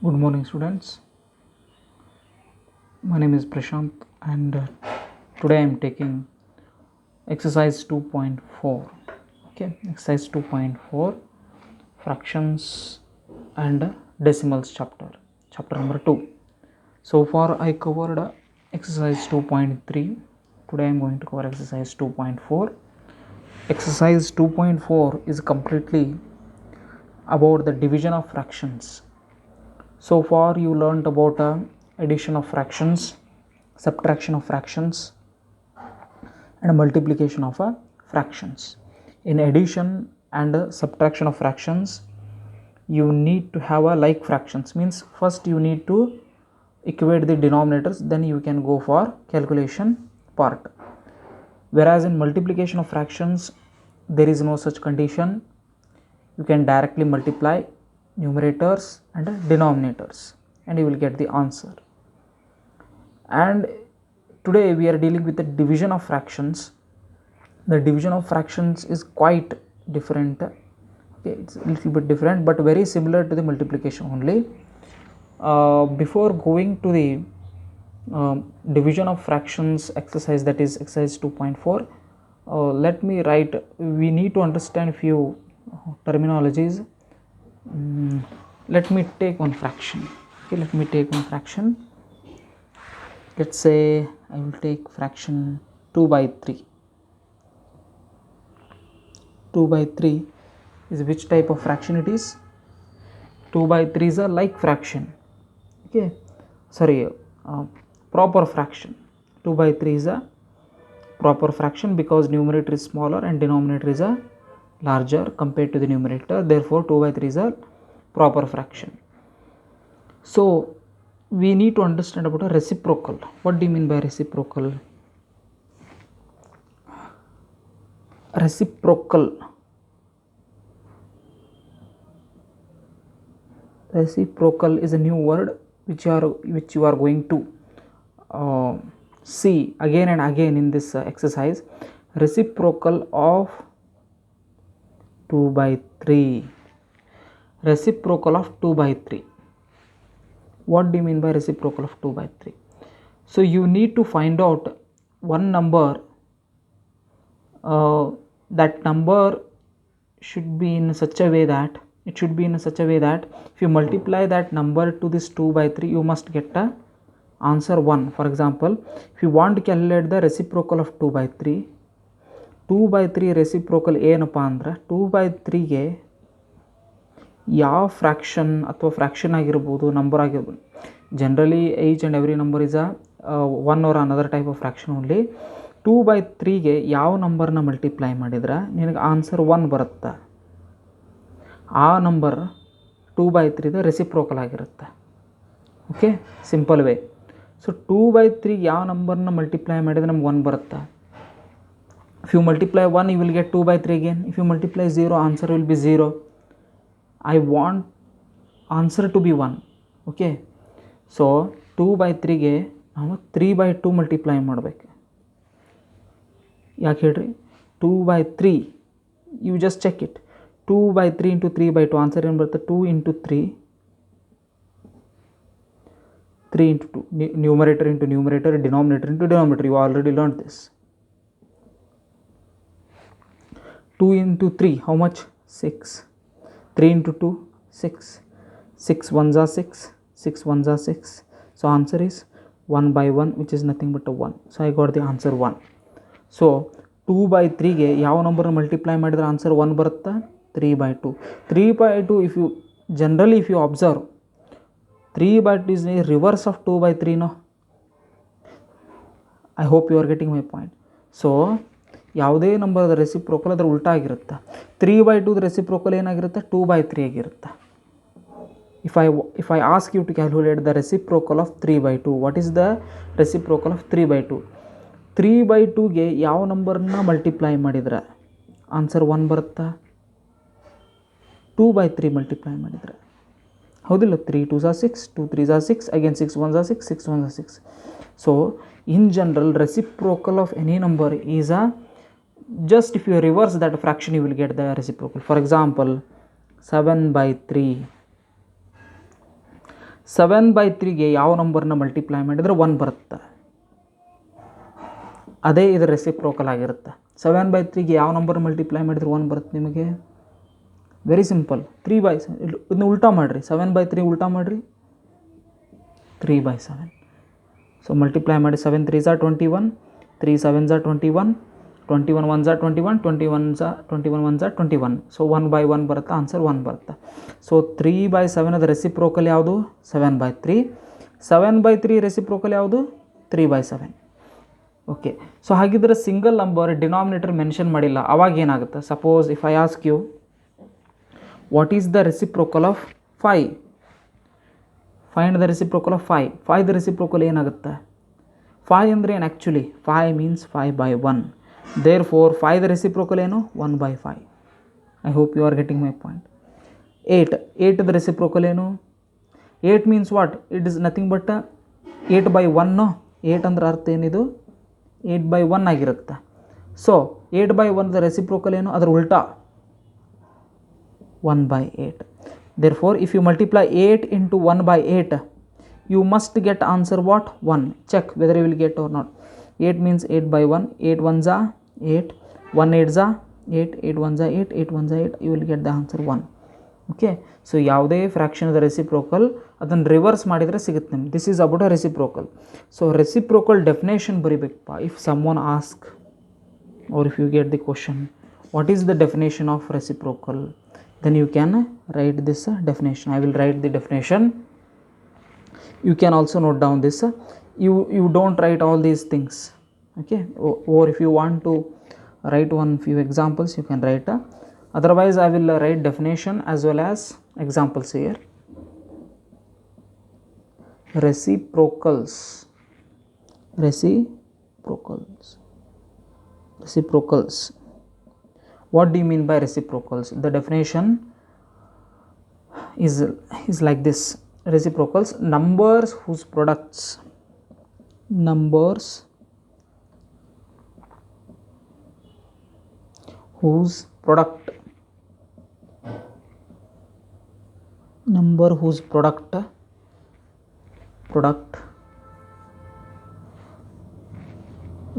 Good morning, students. My name is Prashant, and today I am taking exercise 2.4. Okay, exercise 2.4 fractions and decimals chapter number 2. So far, I covered exercise 2.3. Today, I am going to cover exercise 2.4. Exercise 2.4 is completely about the division of fractions. So far you learned about addition of fractions, subtraction of fractions, and multiplication of fractions. In addition and subtraction of fractions, you need to have a like fractions, means first you need to equate the denominators, then you can go for calculation part. Whereas in multiplication of fractions, there is no such condition. You can directly multiply numerators and denominators and you will get the answer. And today we are dealing with the division of fractions. The division of fractions is quite different. Okay, it's a little bit different but very similar to the multiplication only. Before going to the division of fractions exercise, that is exercise 2.4, let me write. We need to understand few terminologies. Let me take one fraction. Okay, let me take one fraction. Let's say I will take fraction 2 by 3. 2 by 3 is which type of fraction it is? 2 by 3 is a like fraction. Okay, sorry, proper fraction. 2 by 3 is a proper fraction because numerator is smaller and denominator is a larger compared to the numerator. Therefore 2 by 3 is a proper fraction. So we need to understand about a reciprocal. What do you mean by reciprocal? Reciprocal is a new word which you are going to see again and again in this exercise. Reciprocal of 2 by 3. Reciprocal of 2 by 3. What do you mean by reciprocal of 2 by 3? So you need to find out one number. That number should be in such a way that if you multiply that number to this 2 by 3, you must get a answer 1. For example, if you want to calculate the reciprocal of 2 by 3, 2 by 3 reciprocal ಏನಪ್ಪಾ ಅಂದ್ರೆ 2 by 3ಗೆ ಯಾವ fraction ಅಥವಾ fraction ಆಗಿರ್ಬೋದು, number ಆಗಿರ್ಬೋದು. Generally each and every number is one or another type of fraction only. 2 by 3ಗೆ ಯಾವ ನಂಬರ್ನ ಮಲ್ಟಿಪ್ಲೈ ಮಾಡಿದ್ರೆ ನಿನಗೆ ಆನ್ಸರ್ 1 ಬರುತ್ತೆ, ಆ ನಂಬರ್ 2 by 3ದ ರೆಸಿಪ್ರೋಕಲ್ ಆಗಿರುತ್ತೆ. Okay, simple way. So 2 by 3 ಯಾವ ನಂಬರ್ನ ಮಲ್ಟಿಪ್ಲೈ ಮಾಡಿದರೆ ನಮ್ಗೆ 1 ಬರುತ್ತೆ. If you multiply 1, you will get 2 by 3 again. If you multiply 0, answer will be 0. I want answer to be 1. Okay, so 2 by 3ಗೆ ನಾವು 3 by 2 multiply ಮಾಡಬೇಕು. ಯಾಕೆ ಹೇಳ್ರಿ? 2 by 3, you just check it. 2 by 3 into 3 by 2, answer ಏನು ಬರುತ್ತೆ? 2 into 3, 3 into 2, numerator into numerator, denominator into denominator. You already learned this. 2 into 3, how much? 6. 3 into 2, 6. 6 ones are 6. 6 ones are 6. So answer is 1 by 1, which is nothing but a 1. So I got the answer 1. So 2 by 3ಗೆ ಯಾವ number multiply ಮಾಡಿದ್ರೆ answer 1 ಬರುತ್ತೆ? 3 by 2. 3 by 2, if you observe, 3 by 2 is a reverse of 2 by 3, no? I hope you are getting my point. So ಯಾವುದೇ ನಂಬರ್ದ reciprocal ಅದರ ಉಲ್ಟಾ ಆಗಿರುತ್ತೆ. 3 by 2ದ reciprocal ಏನಾಗಿರುತ್ತೆ? 2 by 3 ಆಗಿರುತ್ತೆ. If I ask you to calculate the reciprocal of 3 by 2, what is the reciprocal of 3 by 2? 3 by 2ಗೆ ಯಾವ ನಂಬರ್ನ multiply ಮಾಡಿದ್ರೆ answer 1 ಬರುತ್ತಾ? 2 by 3 ಮಲ್ಟಿಪ್ಲೈ ಮಾಡಿದರೆ, ಹೌದಿಲ್ಲ? 3 2s are 6, 2 3s are 6, again 6 1s are 6, 6 1s are 6. So in general, reciprocal of any number is just if you reverse that fraction, you will get the reciprocal. For example, 7 by 3. 7/3ಗೆ ಯಾವ ನಂಬರ್ನ multiply ಮಾಡಿದರೆ 1 ಬರುತ್ತೆ. ಅದೇ ಇದು reciprocal ಆಗಿರುತ್ತೆ. 7/3ಗೆ ಯಾವ number multiply ಮಾಡಿದರೆ 1 ಬರುತ್ತೆ ನಿಮಗೆ? Very simple. 3/7 ಇದನ್ನ ಉಲ್ಟಾ ಮಾಡಿರಿ. 7/3 ಉಲ್ಟಾ ಮಾಡಿರಿ 3/7. ಸೊ ಮಲ್ಟಿಪ್ಲೈ ಮಾಡಿ. 7 3 ಝಾ 21, 3 7 ಝಾ 21, 21 1 ಝಾ 21, 21 1 ಝಾ 21. ಸೊ 1/1 ಬರುತ್ತೆ, ಆನ್ಸರ್ 1 ಬರುತ್ತೆ. ಸೊ 3/7 ಅದು ರೆಸಿಪ್ರೋಕಲ್ ಯಾವುದು? 7/3. 7/3 ರೆಸಿಪ್ರೋಕಲ್ ಯಾವುದು? 3/7. ಓಕೆ. ಸೊ ಹಾಗಿದ್ರೆ ಸಿಂಗಲ್ ನಂಬರ್ ಡಿನಾಮಿನೇಟರ್ ಮೆನ್ಷನ್ ಮಾಡಿಲ್ಲ, ಅವಾಗ ಏನಾಗುತ್ತೆ? Suppose if I ask you what is the reciprocal of 5? Find the reciprocal of 5. 5 the reciprocal ಏನಾಗುತ್ತೆ? 5 ಅಂದರೆ ಏನು actually? 5 means 5/1. Therefore 5 the reciprocal ಏನು? 1/5. I hope you are getting my point. 8 the reciprocal ಏನು? 8 means what? It is nothing but 8/1. 8 ಅಂದ್ರೆ ಅರ್ಥ ಏನಿದು? 8/1 ಆಗಿರುತ್ತೆ. So 8/1 the reciprocal ಏನು? ಅದರ ಉಲ್ಟಾ 1/8. Therefore, if you multiply 8 into 1/8, you must get answer what? 1. Check whether you will get or not. 8 means 8/1. 8 1 za 8, 1 8 za 8, 8 1 za 8, 8 1 za 8. You will get the answer 1. Okay. So ಯಾವುದೇ fraction ದ reciprocal ಅದನ್ನು reverse ಮಾಡಿದರೆ ಸಿಗುತ್ತೆ ನಿಮ್ಗೆ. This is about a reciprocal. So reciprocal definition ಬರಿಬೇಕಪ್ಪ. If someone ask or if you get the question, what is the definition of reciprocal? Then you can write this definition. I will write the definition. You can also note down this. You don't write all these things, okay? Or if you want to write one few examples, you can write. Otherwise I will write definition as well as examples here. Reciprocals. What do you mean by reciprocals? The definition is like this. Reciprocals: numbers whose product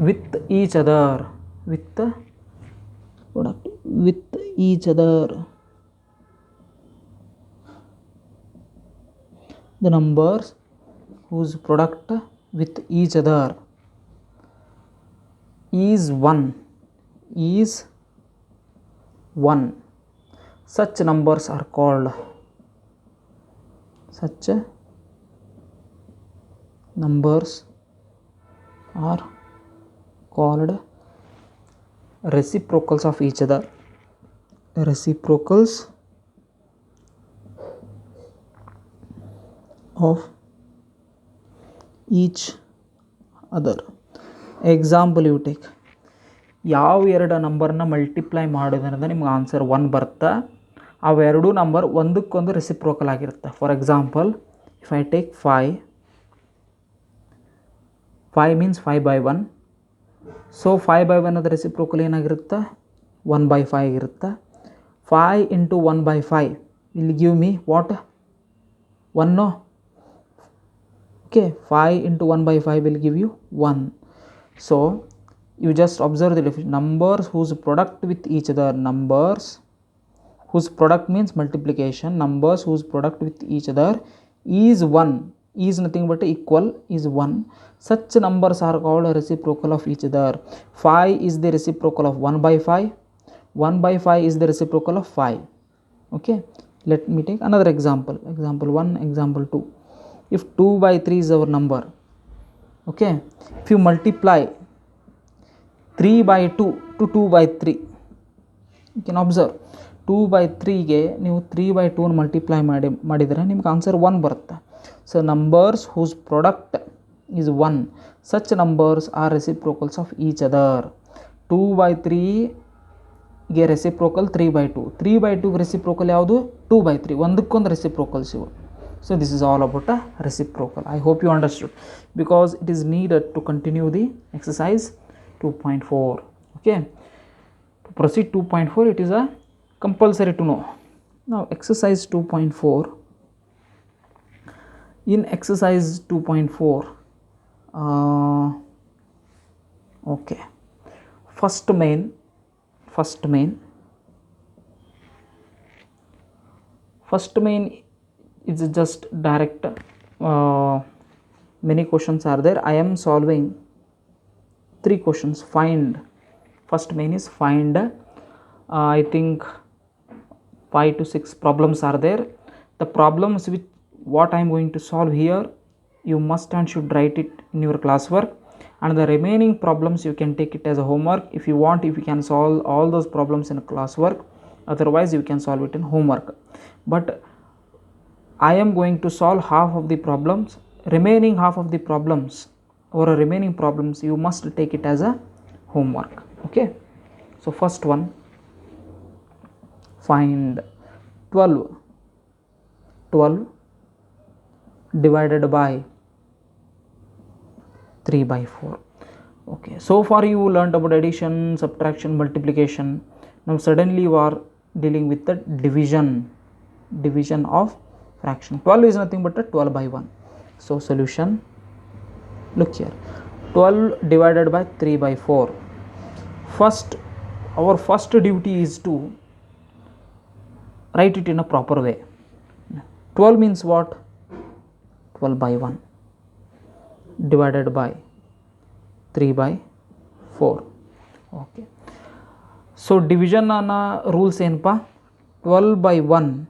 with each other, the numbers whose product with each other is 1. Such numbers are called reciprocals of each other. Reciprocals of each other. Example you take. ಯಾವ ಎರಡು ನಂಬರ್ನ multiply ಮಾಡೋದ್ರಿಂದ ನಿಮ್ಗೆ answer 1 ಬರುತ್ತೆ, ಅವೆರಡೂ number ಒಂದಕ್ಕೊಂದು reciprocal ಆಗಿರುತ್ತೆ. For example, if I take 5 means 5/1. So 5/1 ಅದ ರೆಸಿಪ್ರೋಕಲ್ ಏನಾಗಿರುತ್ತೆ? 1/5 ಆಗಿರುತ್ತೆ. 5 into 1/5 will give me what? 1. No? Okay, 5 into 1/5 will give you 1. So you just observe the definition. Numbers whose product with each other. Numbers whose product means multiplication. Numbers whose product with each other is 1. Is nothing but equal, is 1. Such numbers are called a reciprocal of each other. 5 is the reciprocal of 1/5. 1/5 is the reciprocal of 5. Okay, let me take another example. Example 1, example 2. If 2/3 is our number, okay, if you multiply 3/2 to 2/3, you can observe 2/3ಗೆ ನೀವು 3/2 multiply ಮಾಡಿದರೆ ನಿಮ್ಗೆ answer 1 ಬರುತ್ತೆ. So numbers whose product is 1. Such numbers are reciprocals of each other. 2/3ಗೆ reciprocal 3/2. 3/2ಗೆ reciprocal ಯಾವುದು? 2/3. ಒಂದಕ್ಕೊಂದು reciprocals ಇವು. So this is all about a reciprocal. I hope you understood, because it is needed to continue the exercise 2.4. Okay, to proceed 2.4, it is a compulsory to know. Now exercise 2.4 in exercise 2.4, okay, first main is just direct, many questions are there. I am solving 3 questions. First main is find, I think 5 to 6 problems are there. The problems which what I am going to solve here, you must and should write it in your classwork, and the remaining problems you can take it as a homework. If you want, if you can solve all those problems in classwork, otherwise you can solve it in homework. But I am going to solve half of the problems. Remaining half of the problems or remaining problems you must take it as a homework. Okay, so first one, find 12 divided by 3 by 4. Okay, so far you learnt about addition, subtraction, multiplication. Now suddenly you are dealing with the division of fraction. 12 is nothing but a 12 by 1. So solution, look here, 12 divided by 3 by 4. Our first duty is to write it in a proper way. 12 means what? 12 by 1 divided by 3 by 4. Okay, so division rules enpa, 12 by 1,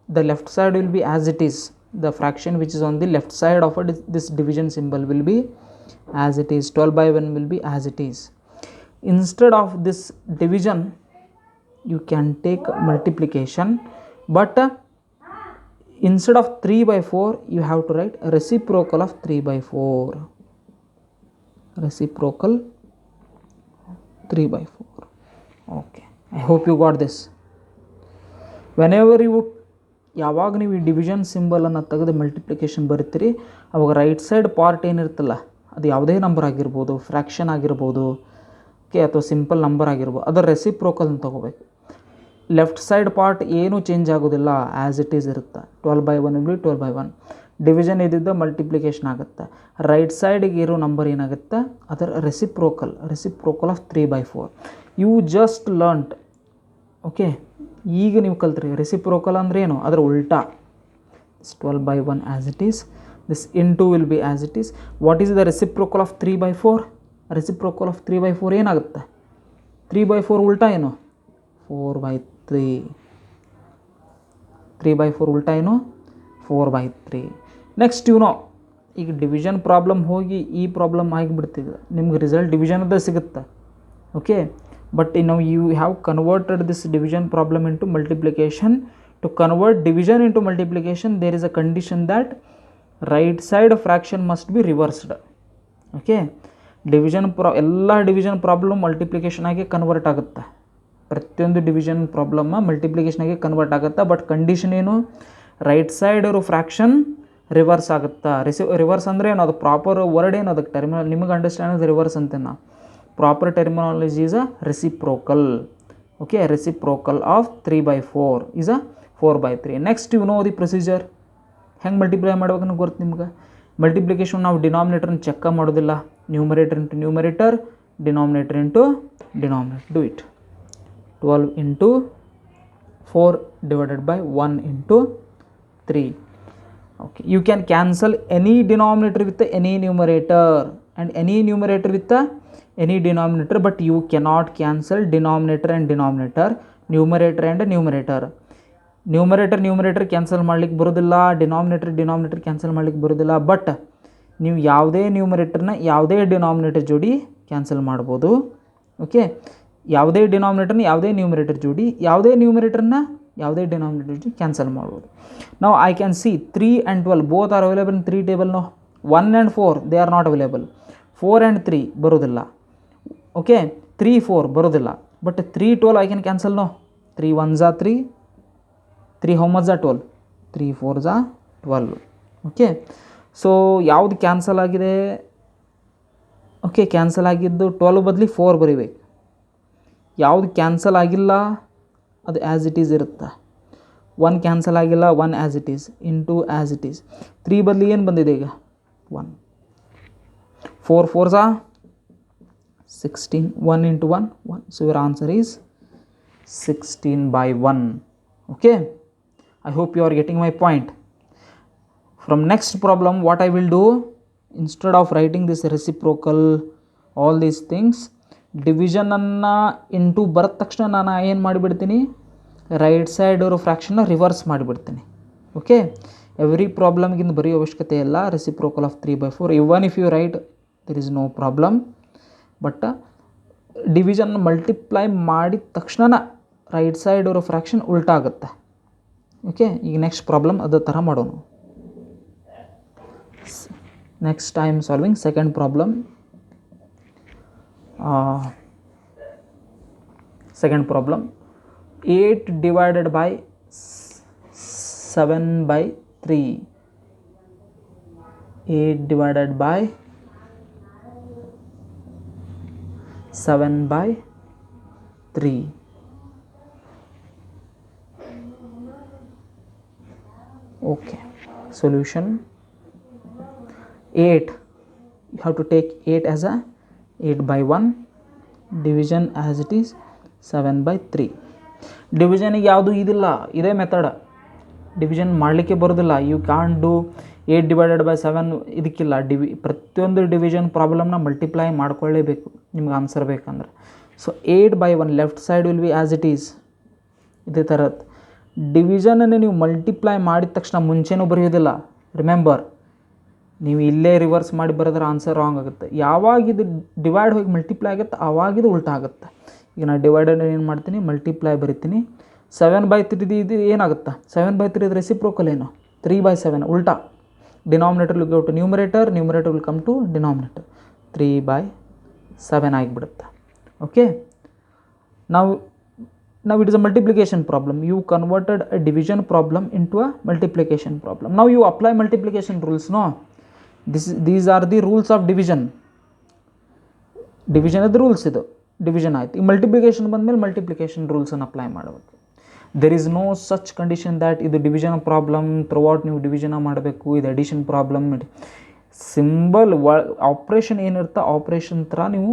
the left side will be as it is. The fraction which is on the left side of it, this division symbol will be as it is. 12 by 1 will be as it is. Instead of this division, you can take multiplication, but instead of 3 by 4, you have to write reciprocal of 3 by 4. Reciprocal 3 by 4. Okay, I hope you got this. Whenever you ಯಾವಾಗ ನೀವು ಈ division ಸಿಂಬಲನ್ನು ತೆಗೆದು multiplication ಬರೀತೀರಿ, ಅವಾಗ right side part ಏನಿರ್ತಲ್ಲ, ಅದು ಯಾವುದೇ number ಆಗಿರ್ಬೋದು, fraction ಆಗಿರ್ಬೋದು, okay, ಅಥವಾ ಸಿಂಪಲ್ ನಂಬರ್ ಆಗಿರ್ಬೋದು, ಅದರ ರೆಸಿಪ್ರೋಕಲ್ ಅಂತ ತೊಗೋಬೇಕು. ಲೆಫ್ಟ್ ಸೈಡ್ ಪಾರ್ಟ್ ಏನೂ ಚೇಂಜ್ ಆಗೋದಿಲ್ಲ, ಆ್ಯಸ್ ಇಟ್ ಈಸ್ ಇರುತ್ತೆ. 12 by 1 ಇರಲಿ 12 by 1. ಡಿವಿಷನ್ ಇದ್ದಿದ್ದು ಮಲ್ಟಿಪ್ಲಿಕೇಶನ್ ಆಗುತ್ತೆ. ರೈಟ್ ಸೈಡಿಗೆ ಇರೋ ನಂಬರ್ ಏನಾಗುತ್ತೆ, ಅದರ reciprocal of 3 by 4. You just learnt. Okay, ಈಗ ನೀವು ಕಲ್ತ್ರಿ ರೆಸಿಪ್ರೋಕಲ್ ಅಂದ್ರೆ ಏನು, ಅದರ ಉಲ್ಟಾ. 12 by 1 as it is, this into will be as it is. What is the reciprocal of 3 by 4? Reciprocal of 3 by 4 ಏನಾಗುತ್ತೆ? 3 by 4 ಉಲ್ಟಾ ಏನು? 4 by 3. 3 by 4 ಉಲ್ಟಾ ಏನು? 4 by 3. ನೆಕ್ಸ್ಟ್ ಈಗ ಡಿವಿಷನ್ ಪ್ರಾಬ್ಲಮ್ ಹೋಗಿ ಈ ಪ್ರಾಬ್ಲಮ್ ಆಗಿಬಿಡ್ತಿದೆ, ನಿಮ್ಗೆ ರಿಸಲ್ಟ್ ಡಿವಿಷನ್ದೇ ಸಿಗುತ್ತೆ. Okay, but now you have converted this division problem into multiplication. To convert division into multiplication, there is a condition that right side fraction must be reversed. Okay, ಎಲ್ಲ division problem multiplication ಆಗಿ convert ಆಗುತ್ತೆ. ಪ್ರತಿಯೊಂದು division problem multiplication ಆಗಿ convert ಆಗುತ್ತೆ. But condition ಏನು? Right side ಇರೋ fraction reverse ಆಗುತ್ತಾ. Reverse ಅಂದರೆ ಏನು, ಅದು ಪ್ರಾಪರ್ ವರ್ಡ್ ಏನು, ಅದಕ್ಕೆ ಟರ್ಮಿನಲ್ ನಿಮಗೆ ಅಂಡರ್ಸ್ಟ್ಯಾಂಡ್ ರಿವರ್ಸ್ ಅಂತೇನ. Proper terminology is a reciprocal. Okay, reciprocal of 3 by 4 is a 4 by 3. Next you know the procedure. ಹೆಂಗೆ ಮಲ್ಟಿಪ್ಲೈ ಮಾಡ್ಬೇಕನ್ನು ಗೊತ್ತು ನಿಮ್ಗೆ. ಮಲ್ಟಿಪ್ಲಿಕೇಶನ್ ನಾವು ಡಿನಾಮಿನೇಟರ್ನ ಚೆಕ್ ಮಾಡೋದಿಲ್ಲ. Numerator into numerator, denominator into denominator. Do it. 12 into 4 divided by 1 into 3. Okay, you can cancel any denominator with any numerator and any numerator with any denominator, but you cannot cancel denominator and denominator, numerator and numerator. Numerator cancel ಮಾಡ್ಲಿಕ್ಕೆ ಬರೋದಿಲ್ಲ, denominator cancel ಮಾಡ್ಲಿಕ್ಕೆ ಬರೋದಿಲ್ಲ. But ನೀವು ಯಾವುದೇ ನ್ಯೂಮರೇಟರ್ನ ಯಾವುದೇ denominator ಜೋಡಿ cancel ಮಾಡ್ಬೋದು. Okay, ಯಾವುದೇ ಡಿನಾಮಿನೇಟರ್ನ ಯಾವುದೇ ನ್ಯೂಮರೇಟರ್ ಜೋಡಿ, ಯಾವುದೇ ನ್ಯೂಮರೇಟರ್ನ ಯಾವುದೇ ಡಿನಾಮಿನೇಟರ್ ಜೋಡಿ ಕ್ಯಾನ್ಸಲ್ ಮಾಡ್ಬೋದು. ನಾವು I can see 3 and 12 both are available in 3 table. No 1 and 4 they are not available. 4 and 3 ಬರೋದಿಲ್ಲ. ಓಕೆ, 3 4 ಬರೋದಿಲ್ಲ. But 3 12 I can cancel. No 3 1s are 3, 3 how much are 12, 3 4s are 12. Okay, so ಯಾವುದು cancel ಆಗಿದೆ? Okay, cancel ಆಗಿದ್ದು 12 ಬದಲಿ 4 ಬರೀಬೇಕು. ಯಾವುದು cancel ಆಗಿಲ್ಲ ಅದು ಆ್ಯಸ್ ಇಟ್ ಈಸ್ ಇರುತ್ತೆ. 1 ಕ್ಯಾನ್ಸಲ್ ಆಗಿಲ್ಲ, 1 as it is into as it is. 3 ಬದಲಿ ಏನು ಬಂದಿದೆ ಈಗ 1. 4 4s are 16. 1 into 1 1. So your answer is 16/1. Okay, I hope you are getting my point. From next problem what I will do, instead of writing this reciprocal all these things, division ಅನ್ನು into ಬರದ ತಕ್ಷಣ ನಾನು ಏನು ಮಾಡಿಬಿಡ್ತೀನಿ, right side ಇರೋ ಫ್ರ್ಯಾಕ್ಷನ್ನ reverse ಮಾಡಿಬಿಡ್ತೀನಿ. Okay, every ಪ್ರಾಬ್ಲಮ್ಗಿಂತ ಬರೆಯೋ ಅವಶ್ಯಕತೆ ಇಲ್ಲ. Reciprocal of 3/4 even if you write there is no problem. But division multiply ಮಾಡಿದ ತಕ್ಷಣ ರೈಟ್ ಸೈಡ್ ಇರೋ ಫ್ರ್ಯಾಕ್ಷನ್ ಉಲ್ಟಾ ಆಗುತ್ತೆ. ಓಕೆ, ಈಗ ನೆಕ್ಸ್ಟ್ ಪ್ರಾಬ್ಲಮ್ ಅದೇ ಥರ ಮಾಡೋಣ. Next I am solving second problem. Second problem, 8 divided by 7/3. 8 divided by 7/3. Okay, solution 8. You have to take 8 as a 8/1. Division as it is 7/3. ಡಿವಿಷನಿಗೆ ಯಾವುದು ಇದಿಲ್ಲ, ಇದೇ ಮೆಥಡ್. ಡಿವಿಷನ್ ಮಾಡಲಿಕ್ಕೆ ಬರೋದಿಲ್ಲ. You can do 8 divided by 7 ಇದಕ್ಕಿಲ್ಲ. ಪ್ರತಿಯೊಂದು division ಪ್ರಾಬ್ಲಮ್ನ multiply ಮಾಡ್ಕೊಳ್ಳೇಬೇಕು ನಿಮ್ಗೆ ಆನ್ಸರ್ ಬೇಕಂದ್ರೆ. So 8/1 left side will be as it is. ಇದೇ ಥರದ್ದು ಡಿವಿಷನನ್ನು ನೀವು ಮಲ್ಟಿಪ್ಲೈ ಮಾಡಿದ ತಕ್ಷಣ ಮುಂಚೆನೂ ಬರೆಯೋದಿಲ್ಲ. ರಿಮೆಂಬರ್, ನೀವು ಇಲ್ಲೇ ರಿವರ್ಸ್ ಮಾಡಿ ಬರೆದ್ರೆ ಆನ್ಸರ್ ರಾಂಗ್ ಆಗುತ್ತೆ. ಯಾವಾಗ ಇದು ಡಿವೈಡ್ ಹೋಗಿ ಮಲ್ಟಿಪ್ಲೈ ಆಗುತ್ತೆ ಆವಾಗಿದು ಉಲ್ಟಾ ಆಗುತ್ತೆ. ಈಗ ನಾನು ಡಿವೈಡರ್ ಏನು ಮಾಡ್ತೀನಿ, ಮಲ್ಟಿಪ್ಲೈ ಬರಿತೀನಿ. 7/3 ಇದು ಏನಾಗುತ್ತೆ, 7/3 ಇದು ರೆಸಿಪ್ರೋಕಲ್ ಏನು, 3/7 ಉಲ್ಟಾ. Denominator will go to numerator, numerator will come to denominator. 3/7 ಆಗಿಬಿಡುತ್ತೆ. ಓಕೆ, ನಾವು it is a multiplication problem. You converted a division problem into a multiplication problem. ನಾವು you apply multiplication rules. No, these are the rules of division. Division ಅದು rules. ಇದು division ಆಯಿತು. ಈ multiplication ಬಂದಮೇಲೆ multiplication ರೂಲ್ಸನ್ನು apply ಮಾಡಬೇಕು. There is no such condition that ಇದು division problem throughout ನೀವು ಡಿವಿಷನ್ ಮಾಡಬೇಕು, ಇದು ಅಡಿಷನ್ ಪ್ರಾಬ್ಲಮ್. ಸಿಂಬಲ್ ಆಪ್ರೇಷನ್ ಏನಿರುತ್ತೆ ಆಪ್ರೇಷನ್ ಥರ ನೀವು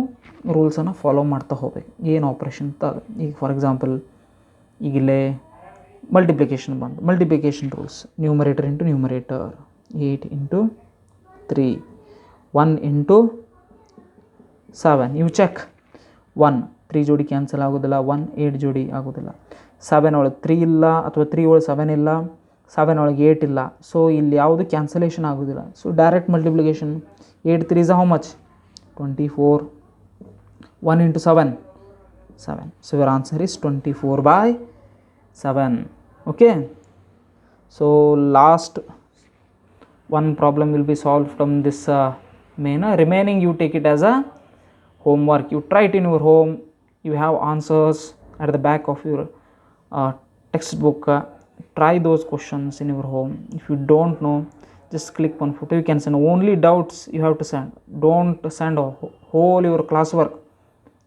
ರೂಲ್ಸನ್ನು ಫಾಲೋ ಮಾಡ್ತಾ ಹೋಗ್ಬೇಕು. ಏನು ಆಪ್ರೇಷನ್ ಅಂತ ಅದು. ಈಗ ಫಾರ್ ಎಕ್ಸಾಂಪಲ್ ಈಗಿಲ್ಲೇ ಮಲ್ಟಿಪ್ಲಿಕೇಶನ್ ಬಂದು multiplication rules, numerator into numerator, 8 into 3, 1 into 7. you check 1 3 ಜೋಡಿ ಕ್ಯಾನ್ಸಲ್ ಆಗೋದಿಲ್ಲ, 1 8 ಜೋಡಿ ಆಗೋದಿಲ್ಲ. 7 ಒಳಗೆ 3 ಇಲ್ಲ, ಅಥವಾ 3 ಒಳಗೆ 7 ಇಲ್ಲ, 7 ಒಳಗೆ 8 ಇಲ್ಲ. ಸೊ ಇಲ್ಲಿ ಯಾವುದು ಕ್ಯಾನ್ಸಲೇಷನ್ ಆಗೋದಿಲ್ಲ. So direct multiplication. 8 3s how much, 24. 1 into 7 7. So your answer is 24/7. okay, so last one problem will be solved from this main. Remaining you take it as a homework. You try it in your home. You have answers at the back of your textbook. Try those questions in your home. If you don't know, just click one photo. You can send. Only doubts you have to send. Don't send whole your classwork.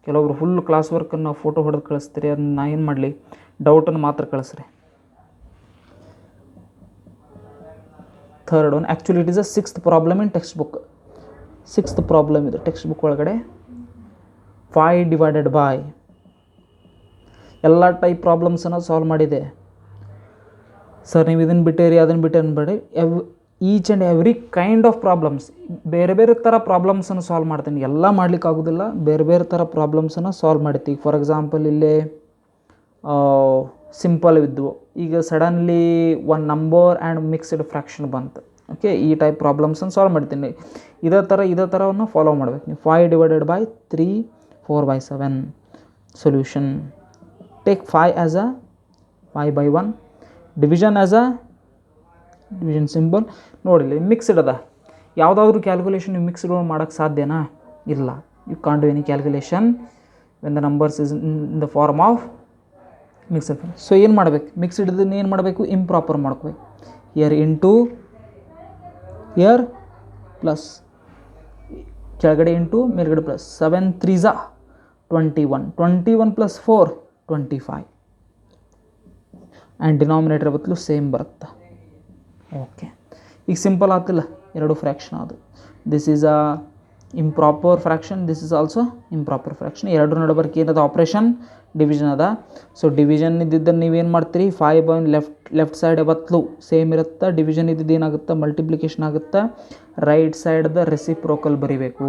ಕೆಲವೊಬ್ರು full class ವರ್ಕನ್ನು photo ಹೊಡೆದು ಕಳಿಸ್ತೀರಿ. ಅದನ್ನ ನಾ ಏನು ಮಾಡಲಿ, ಡೌಟನ್ನು ಮಾತ್ರ ಕಳಿಸ್ರಿ. Third one, actually it is a 6th problem in text book. 6th problem ಇದು ಟೆಕ್ಸ್ಟ್ ಬುಕ್ ಒಳಗಡೆ. 5 divided by ಎಲ್ಲ ಟೈಪ್ ಪ್ರಾಬ್ಲಮ್ಸನ್ನು ಸಾಲ್ವ್ ಮಾಡಿದೆ ಸರ್. ನೀವು ಇದನ್ನು ಬಿಟ್ಟಿರಿ ಅದನ್ನು ಬಿಟ್ಟು ಅನ್ಬೇಡಿ. Each and every kind of problems, ಬೇರೆ ಬೇರೆ ಥರ ಪ್ರಾಬ್ಲಮ್ಸನ್ನು ಸಾಲ್ವ್ ಮಾಡ್ತೀನಿ. ಎಲ್ಲ ಮಾಡ್ಲಿಕ್ಕೆ ಆಗೋದಿಲ್ಲ, ಬೇರೆ ಬೇರೆ ಥರ ಪ್ರಾಬ್ಲಮ್ಸನ್ನು ಸಾಲ್ವ್ ಮಾಡ್ತೀವಿ. ಫಾರ್ ಎಕ್ಸಾಂಪಲ್ ಇಲ್ಲೇ ಸಿಂಪಲ್ ಇದ್ವು, ಈಗ suddenly one number and mixed fraction ಬಂತು. ಓಕೆ, ಈ ಟೈಪ್ ಪ್ರಾಬ್ಲಮ್ಸನ್ನು ಸಾಲ್ವ್ ಮಾಡ್ತೀನಿ. ಇದೇ ಥರವನ್ನು ಫಾಲೋ ಮಾಡ್ಬೇಕು ನೀವು. 5 divided by 3, 4/7. Solution, take 5 as a 5/1. Division as a division symbol. ನೋಡಿಲ್ಲ, ಮಿಕ್ಸ್ಡ್ ಅದ. ಯಾವುದಾದ್ರೂ ಕ್ಯಾಲ್ಕುಲೇಷನ್ ನೀವು ಮಿಕ್ಸ್ಡ್ ಮಾಡೋಕ್ಕೆ ಸಾಧ್ಯನಾ? ಇಲ್ಲ. You can't do any calculation when the numbers is in the form of mixed. So ಏನು ಮಾಡಬೇಕು, ಮಿಕ್ಸ್ಡ್ ಇದನ್ನು ಏನು ಮಾಡಬೇಕು, ಇಂಪ್ರಾಪರ್ ಮಾಡ್ಕೋಬೇಕು. ಇಯರ್ ಇಂಟು ಇಯರ್ ಪ್ಲಸ್, ಕೆಳಗಡೆ ಇಂಟು ಮೇಲ್ಗಡೆ ಪ್ಲಸ್. 7 3s 21. 21 + 4 25. ಆ್ಯಂಡ್ ಡಿನಾಮಿನೇಟರ್ ಬದಲು ಸೇಮ್ ಬರುತ್ತೆ. ಓಕೆ, ಈಗ ಸಿಂಪಲ್ ಆಗ್ತಿಲ್ಲ, ಎರಡು ಫ್ರ್ಯಾಕ್ಷನ್ ಅದು. This is a improper fraction, this is also improper fraction. ಎರಡು ನಡಬರ್ಕೆ ಏನದ ಆಪ್ರೇಷನ್ ಡಿವಿಷನ್ ಅದ. ಸೊ ಡಿವಿಷನ್ ಇದ್ದಿದ್ದನ್ನು ನೀವೇನು ಮಾಡ್ತೀರಿ, 5 ಲೆಫ್ಟ್ ಸೈಡ್ ಯಾವತ್ತೂ ಸೇಮ್ ಇರುತ್ತೆ. ಡಿವಿಷನ್ ಇದ್ದಿದ್ದು ಏನಾಗುತ್ತೆ, ಮಲ್ಟಿಪ್ಲಿಕೇಶನ್ ಆಗುತ್ತೆ. ರೈಟ್ ಸೈಡ್ದ ರೆಸಿಪ್ರೋಕಲ್ ಬರಿಬೇಕು.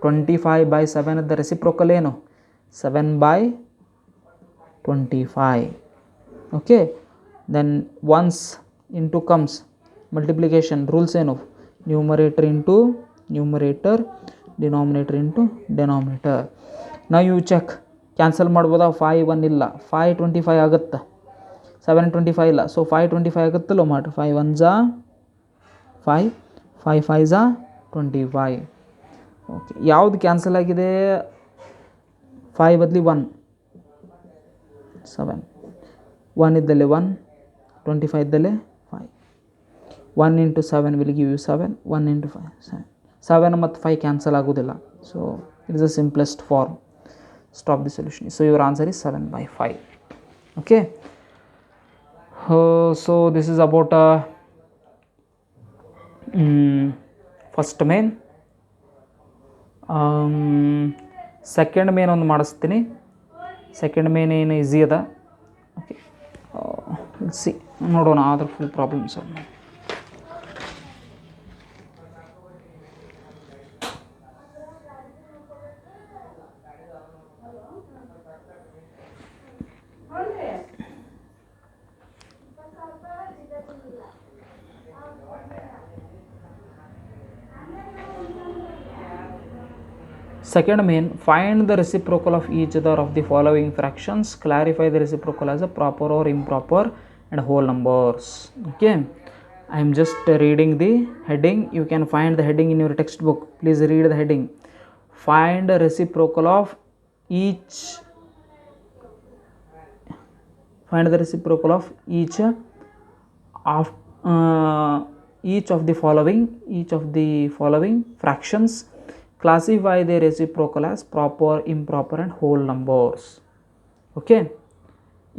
25/7 ರೆಸಿಪ್ರೋಕಲ್ ಏನು, 7/25. Okay, then once into comes multiplication rules ಏನು, numerator into numerator, denominator into denominator. ನಾವು ಯು ಚೆಕ್ ಕ್ಯಾನ್ಸಲ್ ಮಾಡ್ಬೋದಾ, 5 1 ಇಲ್ಲ, 525 ಆಗುತ್ತೆ, 725 ಇಲ್ಲ. ಸೊ 525 ಆಗುತ್ತಲ್ಲೋ ಮಾಡಿ, 5 1s 5, 5 5s 25. ಓಕೆ, ಯಾವುದು ಕ್ಯಾನ್ಸಲ್ ಆಗಿದೆ, 5 ಬದಲಿ 1 7, 1 ಇದ್ದಲ್ಲಿ 1, 25 ಇದ್ದಲ್ಲಿ 5. 1 into 7 will give you 7, 1 into 5 7. 7 ಮತ್ತು 5 ಕ್ಯಾನ್ಸಲ್ ಆಗೋದಿಲ್ಲ. So it is the simplest form. Stop the solution. So your answer is 7/5. Okay. So this is about first main. Second main ಒಂದು ಮಾಡಿಸ್ತೀನಿ. Second main ಏನು easy ಅದ. Okay, C ನೋಡೋಣ ಅದ್ರ full problems. Second main, find the reciprocal of each other of the following fractions. Clarify the reciprocal as a proper or improper and whole numbers. Okay, I am just reading the heading. You can find the heading in your textbook. Please read the heading. Find the reciprocal of each. Find the reciprocal of each of the following fractions. Classify the reciprocal as proper, improper and whole numbers. Okay,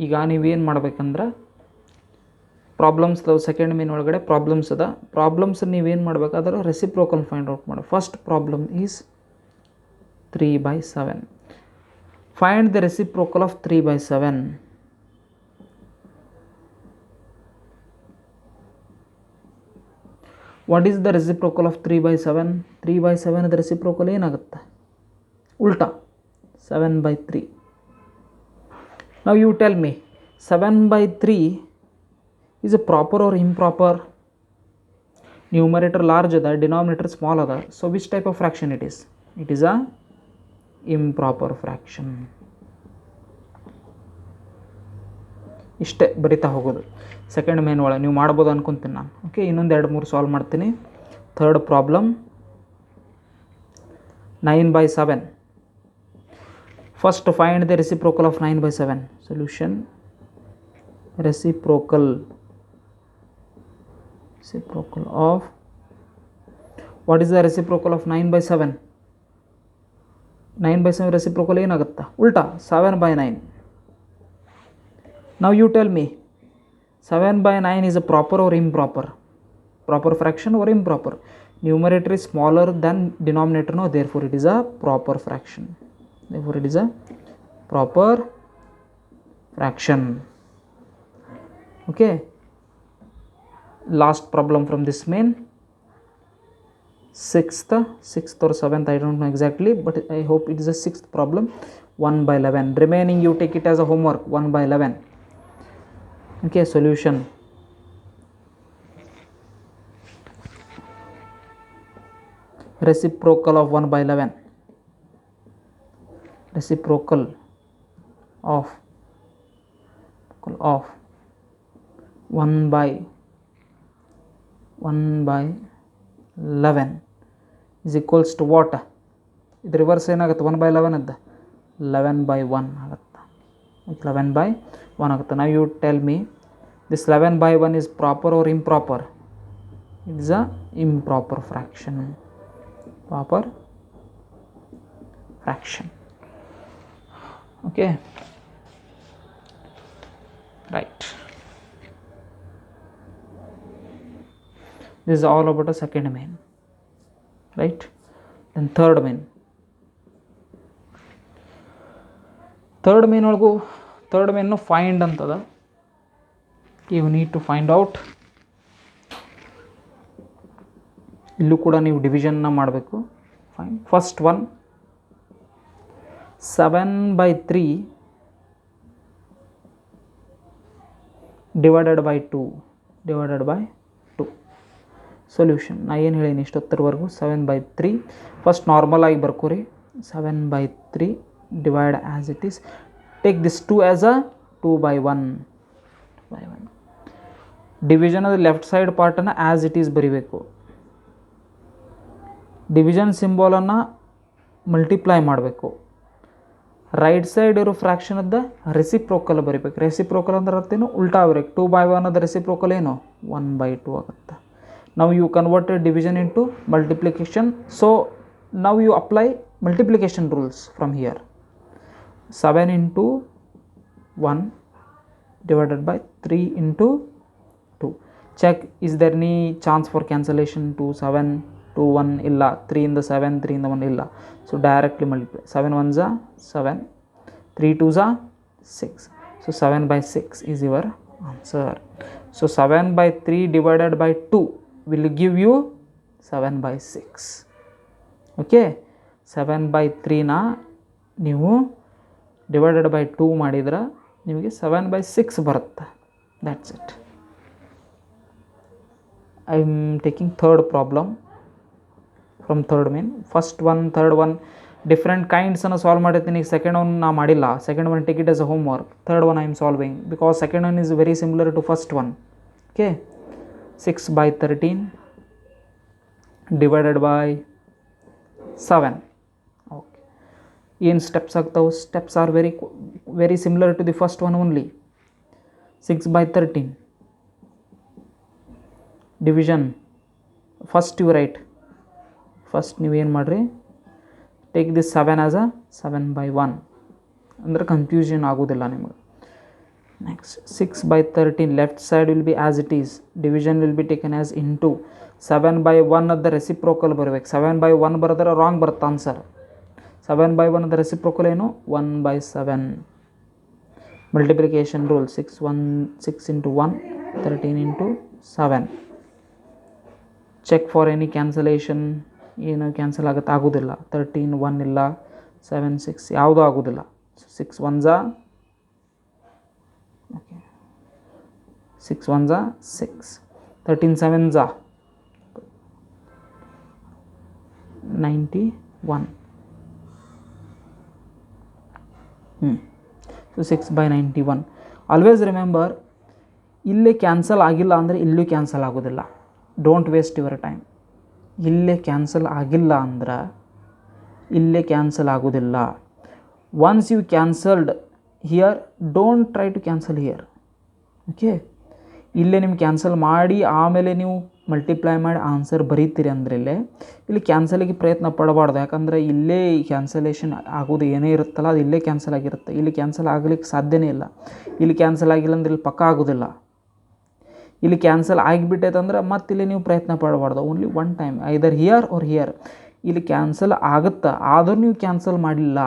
ಈಗ ನೀವೇನು ಮಾಡ್ಬೇಕಂದ್ರೆ problems ಅದಾವೆ. Second main ಒಳಗಡೆ problems ಅದ. Problems ನೀವೇನು ಮಾಡ್ಬೇಕಾದ್ರೆ reciprocal find out ಮಾಡಿ. First problem is 3/7. Find the reciprocal of 3/7. What is the reciprocal of 3/7? 3/7 the reciprocal ಏನಾಗುತ್ತೆ, ಉಲ್ಟಾ 7/3. Now you tell me, 7/3 is a proper or improper? Numerator large ada, denominator small ada. So which type of fraction it is? It is a improper fraction. ಇಷ್ಟೇ ಬರಿತಾ ಹೋಗೋದು. Second main ಒಳಗೆ ನೀವು ಮಾಡ್ಬೋದು ಅನ್ಕೊತೀನಿ ನಾನು. ಓಕೆ, ಇನ್ನೊಂದು 2-3 ಸಾಲ್ವ್ ಮಾಡ್ತೀನಿ. Third problem 9/7. First find the reciprocal of 9/7. Solution, reciprocal of, what is the reciprocal of 9/7? 9/7 reciprocal ಏನಾಗುತ್ತಾ, ಉಲ್ಟಾ 7/9. Now you tell me, 7/9 is a proper or improper? Proper fraction or improper? Numerator is smaller than denominator, no, therefore it is a proper fraction. Therefore it is a proper fraction. Okay, last problem from this main, sixth or seventh, I don't know exactly, but I hope it is a sixth problem. 1/11. Remaining you take it as a homework. 1/11. Okay, solution. Reciprocal of 1/11. Reciprocal of 1/11 is equals to what? ಇದು reverse ಏನಾಗುತ್ತೆ, 1/11 ಅದ 11/1 ಆಗುತ್ತೆ. 11/1 ಆಗುತ್ತೆ. ನಾವು you tell me, this 11/1 is proper or improper? It is a improper fraction. Proper fraction. Okay, right. This is all about a second main, right? Then third main ಒಳಗೂ third main find ಅಂತದ. You need to find out. ಇಲ್ಲೂ ಕೂಡ ನೀವು ಡಿವಿಷನ್ನ ಮಾಡಬೇಕು. Fine. First one 7/3 divided by 2 solution. ನಾ ಏನು ಹೇಳೀನಿ ಇಷ್ಟೊತ್ತರವರೆಗೂ 7/3. ಫಸ್ಟ್ ನಾರ್ಮಲ್ ಆಗಿ ಬರ್ಕೋರಿ. 7/3 divide as it is. Take this 2 as a 2/1. Division ಅದು ಲೆಫ್ಟ್ ಸೈಡ್ ಪಾರ್ಟನ್ನು ಆ್ಯಸ್ ಇಟ್ ಈಸ್ ಬರಿಬೇಕು. ಡಿವಿಷನ್ ಸಿಂಬಾಲನ್ನು ಮಲ್ಟಿಪ್ಲೈ ಮಾಡಬೇಕು. ರೈಟ್ ಸೈಡ್ ಇರೋ ಫ್ರ್ಯಾಕ್ಷನದ್ದು ರೆಸಿಪ್ರೋಕಲ್ ಬರಿಬೇಕು. ರೆಸಿಪ್ರೋಕಲ್ ಅಂದ್ರೆ ಅರ್ಥೇನು? ಉಲ್ಟಾ ಬರೀಬೇಕು. 2/1 ಅದು ರೆಸಿಪ್ರೋಕಲ್ ಏನು? 1/2 ಆಗುತ್ತೆ. Now you converted division into multiplication, so now you apply multiplication rules from here. 7 into 1 divided by 3 into 2. Check, is there any chance for cancellation? 2 7 2 1 illa, 3 in the 7 3 in the 1 illa, so directly multiply. 7 1s are 7, 3 2s are 6, so 7/6 is your answer. So 7/3 divided by 2 will give you 7/6. Okay, 7/3 ನೀವು divided by 2 ಮಾಡಿದ್ರೆ ನಿಮಗೆ 7/6 ಬರುತ್ತೆ. That's it. I am taking third problem from third main. First one, third one different ಕೈಂಡ್ಸನ್ನು solve ಮಾಡಿರ್ತೀನಿ. Second one ನಾ ಮಾಡಿಲ್ಲ. Second one take it as a homework. Third one I am solving because second one is very similar to first one. Okay, 6/13 divided by 7. Okay, ಏನು steps ಆಗ್ತಾವೆ? Steps are very similar to the first one only. 6/13 division. First you write. First ನೀವೇನು ಮಾಡಿರಿ, take this 7 as a 7/1 ಅಂದರೆ confusion ಆಗೋದಿಲ್ಲ ನಿಮಗೆ. Next, 6/13 left side will be as it is. Division will be taken as into. 7/1 of the reciprocal ಬರಬೇಕು. 7/1 ಬರೆದ್ರೆ wrong ಬರುತ್ತೆ answer. 7/1 of the reciprocal ಏನು? 1/7. Multiplication rule. 6 into 1, 13 into 7. Check for any cancellation. ಏನು cancel ಆಗುತ್ತೆ? ಆಗೋದಿಲ್ಲ. 13 1 ಇಲ್ಲ, 7 6 ಯಾವುದೂ ಆಗೋದಿಲ್ಲ. 6 1s are 6 1s are 6, 13 7s are 91. So 6/91. Always remember, ಇಲ್ಲೇ ಕ್ಯಾನ್ಸಲ್ ಆಗಿಲ್ಲ ಅಂದರೆ ಇಲ್ಲೂ ಕ್ಯಾನ್ಸಲ್ ಆಗೋದಿಲ್ಲ. Don't waste your time. ಇಲ್ಲೇ ಕ್ಯಾನ್ಸಲ್ ಆಗಿಲ್ಲ ಅಂದ್ರೆ ಇಲ್ಲೇ ಕ್ಯಾನ್ಸಲ್ ಆಗೋದಿಲ್ಲ. Once you cancelled here, don't try to cancel here. Okay, ಇಲ್ಲೇ ನಿಮ್ಗೆ ಕ್ಯಾನ್ಸಲ್ ಮಾಡಿ ಆಮೇಲೆ ನೀವು ಮಲ್ಟಿಪ್ಲೈ ಮಾಡಿ ಆನ್ಸರ್ ಬರೀತೀರಿ ಅಂದರೆ ಇಲ್ಲಿ ಕ್ಯಾನ್ಸಲಿಗೆ ಪ್ರಯತ್ನ ಪಡಬಾರ್ದು. ಯಾಕಂದರೆ ಇಲ್ಲೇ ಕ್ಯಾನ್ಸಲೇಷನ್ ಆಗೋದು ಏನೇ ಇರುತ್ತಲ್ಲ ಅದು ಇಲ್ಲೇ ಕ್ಯಾನ್ಸಲ್ ಆಗಿರುತ್ತೆ. ಇಲ್ಲಿ ಕ್ಯಾನ್ಸಲ್ ಆಗಲಿಕ್ಕೆ ಸಾಧ್ಯನೇ ಇಲ್ಲ. ಇಲ್ಲಿ ಕ್ಯಾನ್ಸಲ್ ಆಗಿಲ್ಲ ಅಂದ್ರೆ ಇಲ್ಲಿ ಪಕ್ಕ ಆಗೋದಿಲ್ಲ. ಇಲ್ಲಿ ಕ್ಯಾನ್ಸಲ್ ಆಗಿಬಿಟ್ಟೈತಂದ್ರೆ ಮತ್ತೆ ಇಲ್ಲಿ ನೀವು ಪ್ರಯತ್ನ ಪಡಬಾರ್ದು. Only one time, either here or here. ಇಲ್ಲಿ ಕ್ಯಾನ್ಸಲ್ ಆಗುತ್ತಾ, ಆದರೂ ನೀವು ಕ್ಯಾನ್ಸಲ್ ಮಾಡಿಲ್ಲ.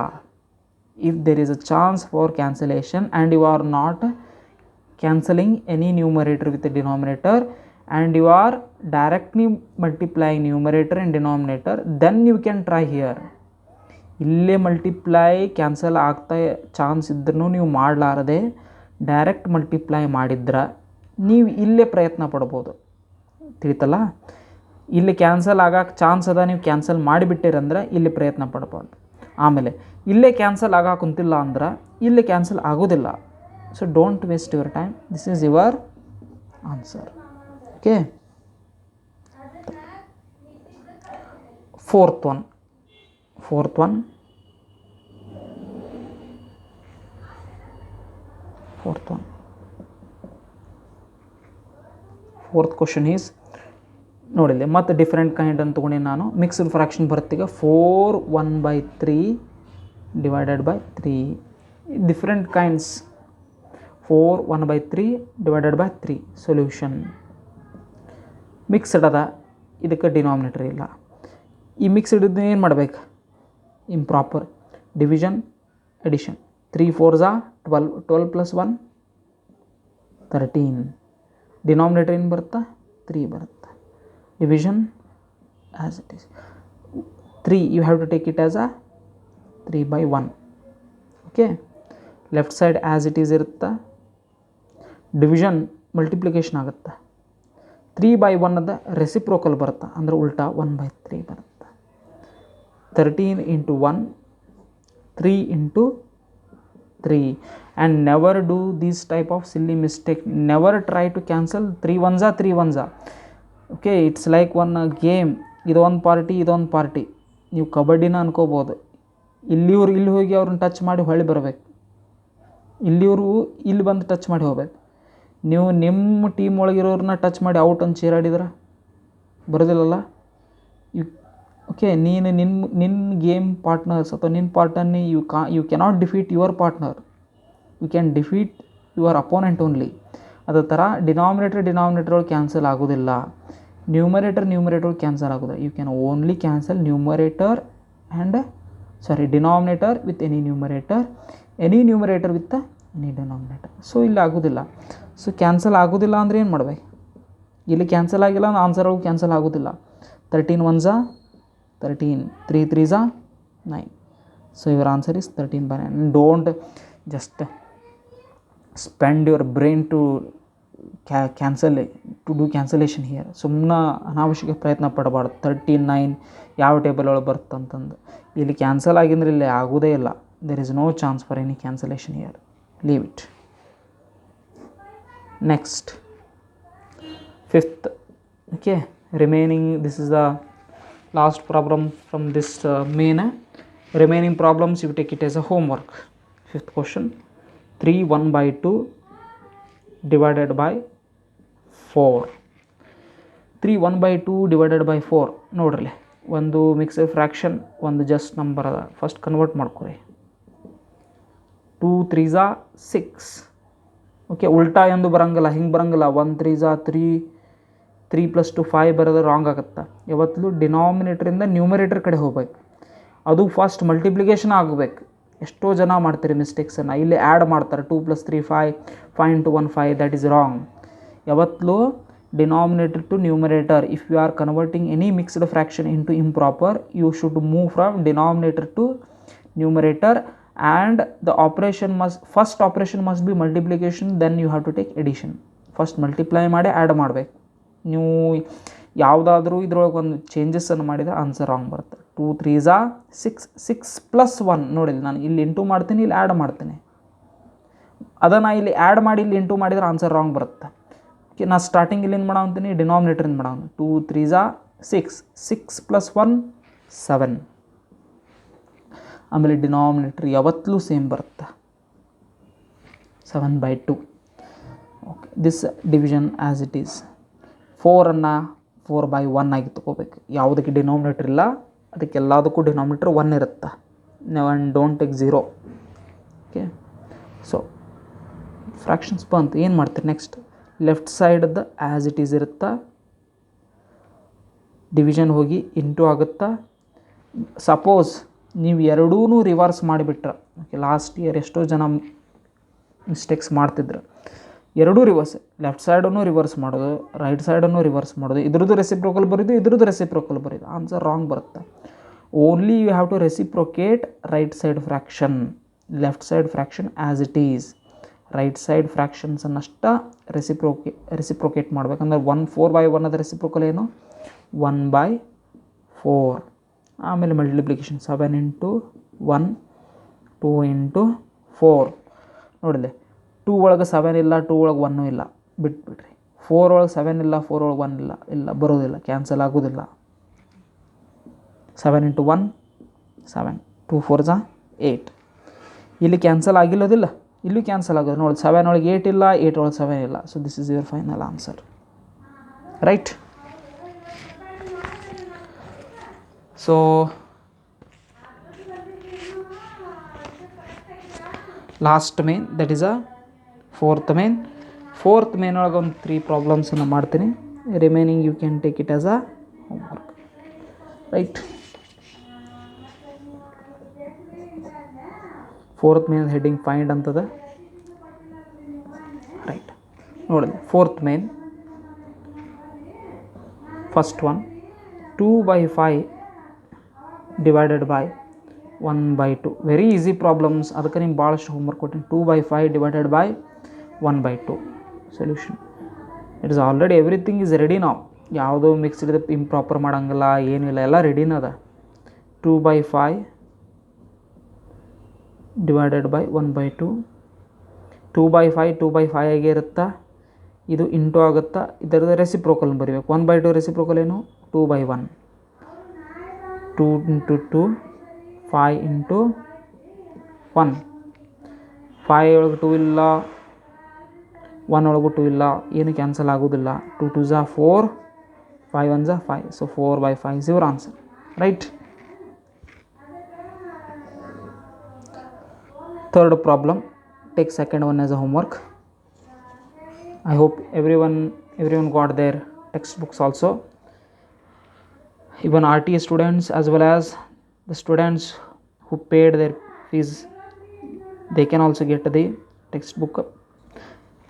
If there is a chance for cancellation and you are not cancelling any numerator with the denominator and you are directly multiplying numerator and denominator, then you can try here. ಇಲ್ಲೇ multiply cancel ಆಗ್ತಾ chance ಇದ್ರೂ ನೀವು ಮಾಡಲಾರದೆ direct multiply ಮಾಡಿದ್ರೆ ನೀವು ಇಲ್ಲೇ ಪ್ರಯತ್ನ ಪಡ್ಬೋದು. ತಿಳಿತಲ್ಲ? ಇಲ್ಲಿ cancel ಆಗಕ್ಕೆ ಚಾನ್ಸ್ ಅದ, ನೀವು ಕ್ಯಾನ್ಸಲ್ ಮಾಡಿಬಿಟ್ಟಿರಂದ್ರೆ ಇಲ್ಲಿ ಪ್ರಯತ್ನ ಪಡ್ಬಾರ್ದು. ಆಮೇಲೆ ಇಲ್ಲೇ ಕ್ಯಾನ್ಸಲ್ ಆಗಕ್ಕೆ ಕುಂತಿಲ್ಲ ಅಂದ್ರೆ ಇಲ್ಲೇ ಕ್ಯಾನ್ಸಲ್ ಆಗೋದಿಲ್ಲ. So don't waste your time. This is your answer. Okay. Fourth one. Fourth question is, ನೋಡಿಲ್ಲ ಮತ್ತೆ ಡಿಫ್ರೆಂಟ್ ಕೈಂಡ್ ಅಂತ ತೊಗೊಂಡು ನಾನು ಮಿಕ್ಸ್ಡ್ ಫ್ರಾಕ್ಷನ್ ಬರುತ್ತೀಗ 4 1/3 divided by 3. Different kinds. 4 1/3 divided by 3 solution. Mixed ಅದ, ಇದಕ್ಕೆ ಡಿನಾಮಿನೇಟರ್ ಇಲ್ಲ. ಈ ಮಿಕ್ಸ್ಡ್ ಇದ್ದು ಏನು ಮಾಡ್ಬೇಕು? Improper division edition. 3 4s 12, 12 + 1 13. Denominator ಏನು ಬರುತ್ತಾ? 3 ಬರುತ್ತೆ. Division as it is 3, you have to take it as a 3/1. Okay, left side as it is ಇರುತ್ತೆ. ಡಿವಿಷನ್ ಮಲ್ಟಿಪ್ಲಿಕೇಶನ್ ಆಗುತ್ತೆ. 3/1 ಅದ ರೆಸಿಪ್ರೋಕಲ್ ಬರುತ್ತೆ, ಅಂದರೆ ಉಲ್ಟಾ 1/3 ಬರುತ್ತೆ. 13 × 1, 3 × 3. And never do this type of silly mistake. Never try to cancel 3 1s 3 1s. Okay, it's like one game. ಇದೊಂದು party ಇದೊಂದು party. ನೀವು ಕಬಡ್ಡಿನ ಅನ್ಕೋಬೋದು. ಇಲ್ಲಿಯವ್ರು ಇಲ್ಲಿ ಹೋಗಿ ಅವ್ರನ್ನ ಟಚ್ ಮಾಡಿ ಹೊಳ್ಳಿ ಬರಬೇಕು, ಇಲ್ಲಿಯವರು ಇಲ್ಲಿ ಬಂದು ಟಚ್ ಮಾಡಿ ಹೋಗ್ಬೇಕು. ನೀವು ನಿಮ್ಮ ಟೀಮ್ ಒಳಗಿರೋರನ್ನ ಟಚ್ ಮಾಡಿ ಔಟ್ ಅಂತ ಚೀರಾಡಿದ್ರೆ ಬರೋದಿಲ್ಲಲ್ಲ. ಓಕೆ, ನೀನು ನಿನ್ನ ಗೇಮ್ ಪಾರ್ಟ್ನರ್ಸ್ ಅಥವಾ ನಿನ್ನ ಪಾರ್ಟ್ನರ್ನಿ you cannot defeat your partner, you can defeat your opponent only. ಅದೇ ಥರ ಡಿನಾಮಿನೇಟರ್ ಒಳಗೆ ಕ್ಯಾನ್ಸಲ್ ಆಗೋದಿಲ್ಲ, ನ್ಯೂಮರೇಟರ್ ಕ್ಯಾನ್ಸಲ್ ಆಗೋದಿಲ್ಲ. You can only cancel denominator with any numerator with any denominator. So ಇಲ್ಲಿ ಆಗೋದಿಲ್ಲ. ಸೊ ಕ್ಯಾನ್ಸಲ್ ಆಗೋದಿಲ್ಲ ಅಂದರೆ ಏನು ಮಾಡ್ಬೇಕು? ಇಲ್ಲಿ ಕ್ಯಾನ್ಸಲ್ ಆಗಿಲ್ಲ ಅಂದ್ರೆ ಆನ್ಸರ್ ಒಳಗೆ ಕ್ಯಾನ್ಸಲ್ ಆಗೋದಿಲ್ಲ. 13 1s 13, 3 3s 9. So your answer is 13/9. Don't just spend your brain to do cancellation here. ಸುಮ್ಮನೆ ಅನಾವಶ್ಯಕ ಪ್ರಯತ್ನ ಪಡಬಾರ್ದು. 13 9 ಯಾವ ಟೇಬಲ್ ಒಳಗೆ ಬರ್ತಂತಂದು ಇಲ್ಲಿ ಕ್ಯಾನ್ಸಲ್ ಆಗಿದ್ರೆ ಇಲ್ಲಿ ಆಗೋದೇ ಇಲ್ಲ. there is no chance for any cancellation here. Leave it. Next, 5th. Okay, remaining, this is the last problem from this main. Remaining problems you take it as a homework. 5th question, 3 1/2 divided by 4. 3 1/2 divided by 4. ನೋಡ್ರಲಿ, ಒಂದು mixed fraction, ಒಂದು just number ಅದ. First convert ಮಾಡ್ಕೊರಿ. 2 3s 6. Okay, ಉಲ್ಟಾ ಎಂದು ಬರಂಗಿಲ್ಲ, ಹಿಂಗೆ ಬರಂಗಿಲ್ಲ. 1 3s 3, 3 + 2 5 ಬರೋದು ರಾಂಗ್ ಆಗುತ್ತೆ. ಯಾವತ್ತೂ ಡಿನಾಮಿನೇಟರಿಂದ ನ್ಯೂಮರೇಟರ್ ಕಡೆ ಹೋಗ್ಬೇಕು. ಅದು ಫಸ್ಟ್ ಮಲ್ಟಿಪ್ಲಿಕೇಶನ್ ಆಗಬೇಕು. ಎಷ್ಟೋ ಜನ ಮಾಡ್ತಾರೆ ಮಿಸ್ಟೇಕ್ಸನ್ನು. ಇಲ್ಲಿ ಆ್ಯಡ್ ಮಾಡ್ತಾರೆ. 2 + 3 5, 5 × 1 5. That is wrong. ಯಾವತ್ತೂ denominator to numerator. If you are converting any mixed fraction into improper, you should move from denominator to numerator. And the first operation must be multiplication, then you have to take addition. First multiply ಮಾಡಿ add ಮಾಡಬೇಕು. ನೀವು ಯಾವುದಾದ್ರೂ ಇದ್ರೊಳಗೆ ಒಂದು ಚೇಂಜಸ್ಸನ್ನು ಮಾಡಿದರೆ answer wrong ಬರುತ್ತೆ. 2 3s 6, 6 + 1. ನೋಡಿಲ್ಲ, ನಾನು ಇಲ್ಲಿ ಇಂಟು ಮಾಡ್ತೀನಿ, ಇಲ್ಲಿ ಆ್ಯಡ್ ಮಾಡ್ತೀನಿ. ಅದನ್ನು ಇಲ್ಲಿ ಆ್ಯಡ್ ಮಾಡಿ ಇಲ್ಲಿ ಇಂಟು ಮಾಡಿದರೆ ಆನ್ಸರ್ ರಾಂಗ್ ಬರುತ್ತೆ. ಓಕೆ, ನಾನು ಸ್ಟಾರ್ಟಿಂಗ್ ಇಲ್ಲಿಂದ ಮಾಡಂತೀನಿ, ಡಿನಾಮಿನೇಟರಿಂದ ಮಾಡೋಣ. 2 3s 6, 6 + 1 7. ಆಮೇಲೆ ಡಿನಾಮಿನೇಟರ್ ಯಾವತ್ತೂ ಸೇಮ್ ಬರುತ್ತೆ, 7/2. Okay, this division as it is. 4ಅನ್ನು 4/1 ಆಗಿ ತೊಗೋಬೇಕು. ಯಾವುದಕ್ಕೆ ಡಿನಾಮಿನೇಟರ್ ಇಲ್ಲ ಅದಕ್ಕೆಲ್ಲದಕ್ಕೂ ಡಿನಾಮಿನೇಟರ್ 1 ಇರುತ್ತೆ. And don't take 0. Okay, so fractions ಬಂತು. ಏನು ಮಾಡ್ತೀರಿ ನೆಕ್ಸ್ಟ್? ಲೆಫ್ಟ್ ಸೈಡದ್ದು ಆ್ಯಸ್ ಇಟ್ ಈಸ್ ಇರುತ್ತೆ, ಡಿವಿಷನ್ ಹೋಗಿ ಇಂಟು ಆಗುತ್ತಾ. ಸಪೋಸ್ ನೀವು ಎರಡೂ ರಿವರ್ಸ್ ಮಾಡಿಬಿಟ್ರೆ, ಓಕೆ, ಲಾಸ್ಟ್ ಇಯರ್ ಎಷ್ಟೋ ಜನ ಮಿಸ್ಟೇಕ್ಸ್ ಮಾಡ್ತಿದ್ರು. ಎರಡೂ ರಿವರ್ಸ್, ಲೆಫ್ಟ್ ಸೈಡನ್ನು ರಿವರ್ಸ್ ಮಾಡೋದು, ರೈಟ್ ಸೈಡನ್ನು ರಿವರ್ಸ್ ಮಾಡೋದು. ಇದ್ರದ್ದು ರೆಸಿಪ್ರೋಕಲ್ ಬರೀದು, ಇದ್ರದ್ದು ರೆಸಿಪ್ರೋಕಲ್ ಬರೀದು, ಆನ್ಸರ್ ರಾಂಗ್ ಬರುತ್ತೆ. Only you have to reciprocate right side fraction, left side fraction as it is. Right side ಫ್ರ್ಯಾಕ್ಷನ್ಸನ್ನಷ್ಟ ರೆಸಿಪ್ರೊಕೇಟ್ ಮಾಡ್ಬೇಕಂದ್ರೆ 1 4/1 ಅದ ರೆಸಿಪ್ರೋಕಲ್ ಏನು? 1/4. ಆಮೇಲೆ ಮಲ್ಟಿಪ್ಲಿಕೇಶನ್ 7 × 1, 2 × 4. ನೋಡಿದೆ, 2 ಒಳಗೆ 7 ಇಲ್ಲ, 2 ಒಳಗೆ 1 ಇಲ್ಲ, ಬಿಟ್ಬಿಡ್ರಿ. 4 ಒಳಗೆ 7 ಇಲ್ಲ, 4 ಒಳಗೆ 1 ಇಲ್ಲ, ಬರೋದಿಲ್ಲ, ಕ್ಯಾನ್ಸಲ್ ಆಗೋದಿಲ್ಲ. 7 × 1 7, 2 4s 8. ಇಲ್ಲಿ ಕ್ಯಾನ್ಸಲ್ ಆಗಿಲ್ಲೋದಿಲ್ಲ, ಇಲ್ಲೂ ಕ್ಯಾನ್ಸಲ್ ಆಗೋದು. ನೋಡಿ, 7 ಒಳಗೆ 8 ಇಲ್ಲ, 8 ಒಳಗೆ 7 ಇಲ್ಲ. So this is your final answer, right? So last main, that is a 4th main. 4th main ಒಳಗೆ ಒಂದು 3 ಪ್ರಾಬ್ಲಮ್ಸನ್ನು ಮಾಡ್ತೀನಿ. remaining you can take it as a homework, right? Fourth main heading find ಅಂತದ, right? ನೋಡಿ fourth main, first one 2/5 divided by 1/2. Very easy problems, ಅದಕ್ಕೆ ನಿಮ್ಗೆ ಭಾಳಷ್ಟು homework ಕೊಟ್ಟಿನಿ. 2/5 divided by 1/2 solution. It is already everything is ready. ನಾವು ಯಾವುದೋ mixed improper ಮಾಡೋಂಗಿಲ್ಲ, ಏನಿಲ್ಲ, ಎಲ್ಲ ರೆಡಿನ ಅದ. 2/5 divided by 1/2. 2/5 2/5 ಆಗೇ ಇರುತ್ತಾ, ಇದು ಇಂಟು ಆಗುತ್ತಾ, ಇದರದ ರೆಸಿಪ್ರೋಕಲ್ ಬರೀಬೇಕು. 1/2 ರೆಸಿಪ್ರೋಕಲ್ ಏನು? 2/1. 2 × 2 5 × 1. 5 ಒಳಗೆ 2 ಇಲ್ಲ, 1 ಒಳಗೂ 2 ಇಲ್ಲ, ಏನು ಕ್ಯಾನ್ಸಲ್ ಆಗೋದಿಲ್ಲ. 2 2 × 4, 5 1 × 5. So 4/5 is your answer, right? Third problem, take second one as a homework. I hope everyone got their textbooks also. Even RTA students as well as the students who paid their fees, they can also get the textbook.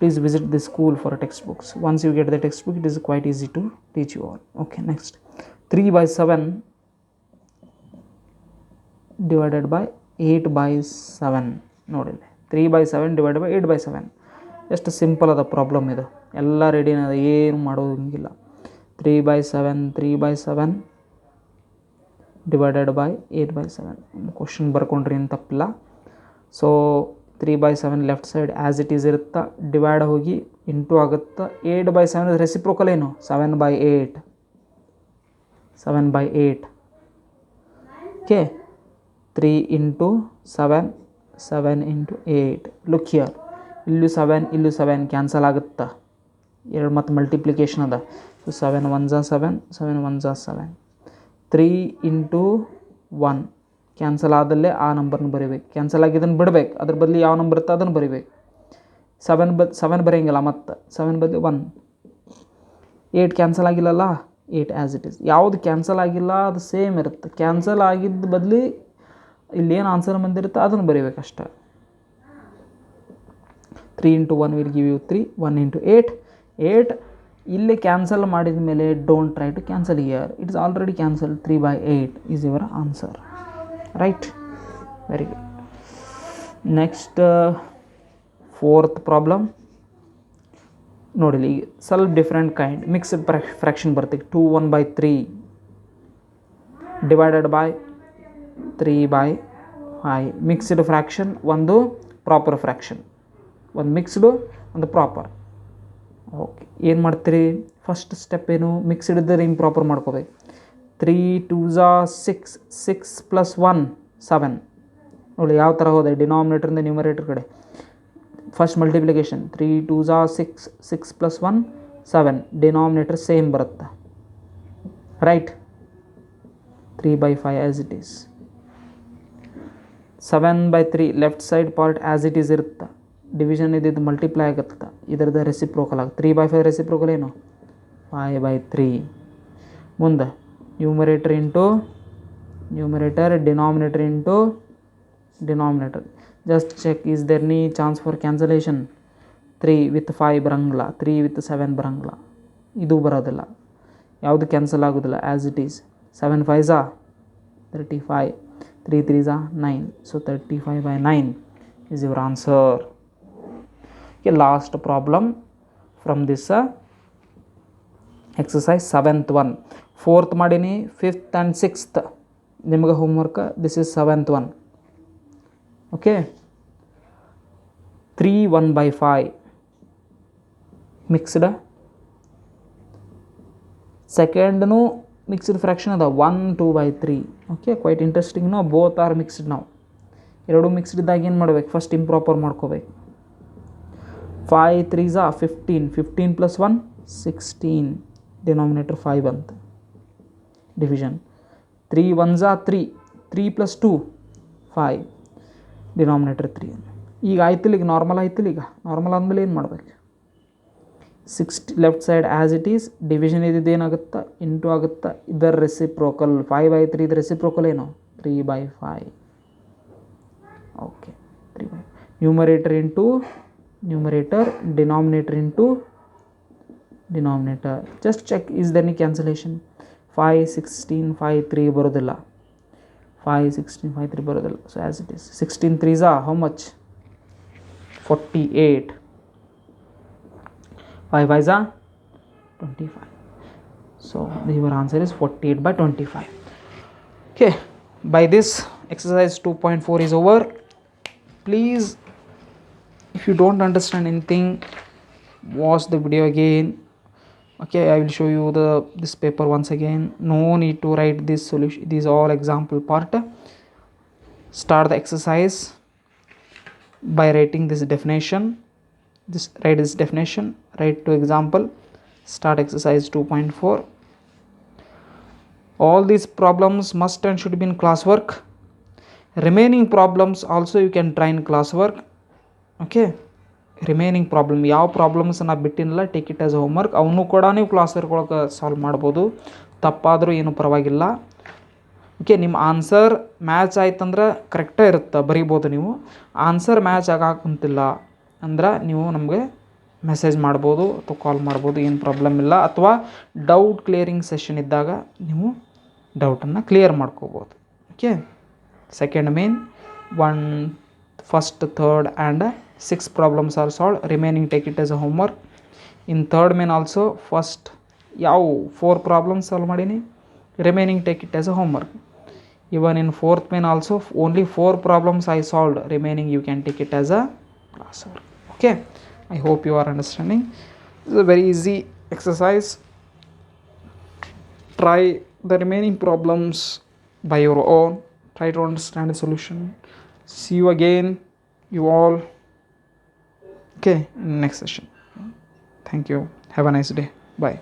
Please visit the school for textbooks. Once you get the textbook, it is quite easy to teach you all. Okay, next 3/7 divided by 8/7. ನೋಡಿಲ್ಲ, 3/7 divided by 8/7. ಎಷ್ಟು simple ಅದ problem ಇದು, ಎಲ್ಲ ರೆಡಿನ ಅದ, ಏನು ಮಾಡೋಂಗಿಲ್ಲ. 3/7 divided by 8/7. Question ಬರ್ಕೊಂಡ್ರಿ ಏನು ತಪ್ಪಿಲ್ಲ. So 3/7 left side as it is ಇರುತ್ತಾ, ಡಿವೈಡ್ ಹೋಗಿ ಇಂಟು ಆಗುತ್ತಾ. 8/7 ರೆಸಿಪ್ರೋಕಲ್ ಏನು? 7/8. 7/8. ಓಕೆ, 3 × 7, 7 × 8. ಲುಕ್ ಹಿಯರ್, ಇಲ್ಲೂ 7 ಇಲ್ಲೂ 7 ಕ್ಯಾನ್ಸಲ್ ಆಗುತ್ತಾ, ಎರಡು ಮತ್ತು ಮಲ್ಟಿಪ್ಲಿಕೇಶನ್ ಅದ. 7 1 × 7, 7 1 × 7. 3 × 1 ಕ್ಯಾನ್ಸಲ್ ಆದಲ್ಲೇ ಆ ನಂಬರ್ನ ಬರೀಬೇಕು. ಕ್ಯಾನ್ಸಲ್ ಆಗಿದ್ದನ್ನು ಬಿಡಬೇಕು, ಅದ್ರ ಬದಲು ಯಾವ ನಂಬರ್ ಇರುತ್ತೆ ಅದನ್ನು ಬರೀಬೇಕು. 7 ಬರೆಯಂಗಿಲ್ಲ, ಮತ್ತು 7 ಬದಲು 1. 8 ಕ್ಯಾನ್ಸಲ್ ಆಗಿಲ್ಲಲ್ಲ, 8 ಆ್ಯಸ್ ಇಟ್ ಈಸ್. ಯಾವುದು ಕ್ಯಾನ್ಸಲ್ ಆಗಿಲ್ಲ ಅದು ಸೇಮ್ ಇರುತ್ತೆ. ಕ್ಯಾನ್ಸಲ್ ಆಗಿದ್ದ ಬದಲು ಇಲ್ಲೇನು ಆನ್ಸರ್ ಬಂದಿರುತ್ತೆ ಅದನ್ನು ಬರೀಬೇಕು ಅಷ್ಟೇ. 3 × 1 ವಿಲ್ ಗಿವ್ ಯು 3. 1 × 8, 8. ಇಲ್ಲಿ ಕ್ಯಾನ್ಸಲ್ ಮಾಡಿದ ಮೇಲೆ don't try to cancel here, it is already cancel. 3/8 is your answer, right? Very good. Next fourth problem ನೋಡಿಲಿ, ಈಗ ಸ್ವಲ್ಪ ಡಿಫ್ರೆಂಟ್ ಕೈಂಡ್ ಮಿಕ್ಸ್ಡ್ ಫ್ರ್ಯಾಕ್ಷನ್ ಬರ್ತೀವಿ. 2 1/3 ಡಿವೈಡೆಡ್ ಬೈ 3/5. ಮಿಕ್ಸ್ಡ್ ಫ್ರ್ಯಾಕ್ಷನ್, ಒಂದು ಪ್ರಾಪರ್ ಫ್ರ್ಯಾಕ್ಷನ್. ಒಂದು ಮಿಕ್ಸ್ಡು, ಒಂದು ಪ್ರಾಪರ್. ಓಕೆ, ಏನು ಮಾಡ್ತೀರಿ? ಫಸ್ಟ್ ಸ್ಟೆಪ್ ಏನು? ಮಿಕ್ಸ್ಡ್ ಇದ್ದರೆ ಇಂಪ್ರಾಪರ್ ಮಾಡ್ಕೋಬೇಕು. 3 2 6, 6 + 1 7. ನೋಡಿ ಯಾವ ಥರ ಹೋದೆ, ಡಿನಾಮಿನೇಟ್ರಿಂದ ನ್ಯೂಮರೇಟರ್ ಕಡೆ. First multiplication 3 2 6, 6 + 1 7. ಡಿನಾಮಿನೇಟರ್ ಸೇಮ್ ಬರುತ್ತೆ, right? 3/5 as it is. 7/3 left side part as it is ಇರುತ್ತೆ. ಡಿವಿಷನ್ ಇದ್ದಿದ್ದು ಮಲ್ಟಿಪ್ಲೈ ಆಗುತ್ತೆ, ಇದರದ್ದು ರೆಸಿಪ್ರೋಕಲ್ ಆಗುತ್ತೆ. 3/5 ರೆಸಿಪ್ರೋಕಲ್ ಏನು? 5/3. ಮುಂದೆ numerator into numerator, denominator into denominator. Just check, is there any chance for cancellation? 3 with 5 ಬರಂಗಿಲ್ಲ, 3 with 7 ಬರಂಗಿಲ್ಲ, ಇದು ಬರೋದಿಲ್ಲ. ಯಾವುದು ಕ್ಯಾನ್ಸಲ್ ಆಗೋದಿಲ್ಲ, as it is. 7 5 35, 3 3 9. So 35/9 is your answer. Okay, last problem from this exercise 7th one. 4th ಮಾಡೀನಿ, 5th and 6th ನಿಮಗೆ homework. This is 7th one. Okay, 3 1/5 mixed. ಸೆಕೆಂಡ್ನು mixed fraction ಅದ, 1 2/3. Okay, quite interesting. No both are mixed. ನಾವು ಎರಡು mixed ಇದ್ದಾಗ ಏನು ಮಾಡ್ಬೇಕು? First improper ಮಾಡ್ಕೋಬೇಕು. 5 3 15, 15 + 1 16. ಡಿನಾಮಿನೇಟರ್ 5 ಅಂತ. ಡಿವಿಷನ್ 3 1 3, 3 + 2 5. ಡಿನಾಮಿನೇಟರ್ 3. ಈಗ ಆಯ್ತಿಲ್ಲ, ಈಗ ನಾರ್ಮಲ್ ಆಯ್ತಿಲ್ಲ. ಈಗ ನಾರ್ಮಲ್ ಆದಮೇಲೆ ಏನು ಮಾಡ್ಬೇಕು? 60 left side as it is, division ಇದ್ದಿದ್ದು ಏನಾಗುತ್ತಾ ಇಂಟು ಆಗುತ್ತಾ, ಇದರ ರೆಸಿಪ್ರೋಕಲ್ 5/3, ಇದು ರೆಸಿಪ್ರೋಕಲ್ ಏನು 3/5. Okay 3/5. Numerator into numerator, denominator into denominator. Just check is there any cancellation. 5 16 5 3 ಬರೋದಿಲ್ಲ, 5 16 5 3 ಬರೋದಿಲ್ಲ. So as it is 16 3s how much 48, 5 5s 25. So your answer is 48/25. Okay, by this exercise 2.4 is over. Please, if you don't understand anything, watch the video again. Okay, I will show you this paper once again. No need to write this solution, these all example part. Start the exercise by writing this definition. Write this definition, write to example, start exercise 2.4. All these problems must and should be in classwork. Remaining problems also you can try in classwork. Okay, remaining problem ಯಾವ problems ನಾ ಬಿಟ್ಟಿನಿಲ್ಲ, take it as homework. ಅವನು ಕೂಡ ನೀವು class work ಒಳಗೆ solve ಮಾಡ್ಬೋದು, ತಪ್ಪಾದರೂ ಏನು ಪರವಾಗಿಲ್ಲ. Okay, ನಿಮ್ಮ ಆನ್ಸರ್ ಮ್ಯಾಚ್ ಆಯ್ತಂದ್ರೆ ಕರೆಕ್ಟೇ ಇರುತ್ತೆ, ಬರೀಬೋದು. ನೀವು ಆನ್ಸರ್ ಮ್ಯಾಚ್ ಆಗಾಕುಂತಿಲ್ಲ ಅಂದ್ರೆ ನೀವು ನಮಗೆ ಮೆಸೇಜ್ ಮಾಡ್ಬೋದು ಅಥವಾ ಕಾಲ್ ಮಾಡ್ಬೋದು, ಏನು ಪ್ರಾಬ್ಲಮ್ ಇಲ್ಲ. ಅಥವಾ ಡೌಟ್ ಕ್ಲಿಯರಿಂಗ್ ಸೆಷನ್ ಇದ್ದಾಗ ನೀವು ಡೌಟನ್ನು ಕ್ಲಿಯರ್ ಮಾಡ್ಕೋಬೋದು. Okay, second main 1 first, third and 6 problems are solved. Remaining take it as a homework. In third main also first ಯಾವ 4 problems solve ಮಾಡೀನಿ, remaining take it as a homework. Even in fourth main also only 4 problems I solved, remaining you can take it as a classwork. Okay, I hope you are understanding. This is a very easy exercise. Try the remaining problems by your own, try to understand the solution. See you again, you all, okay, in next session. Thank you, have a nice day, bye.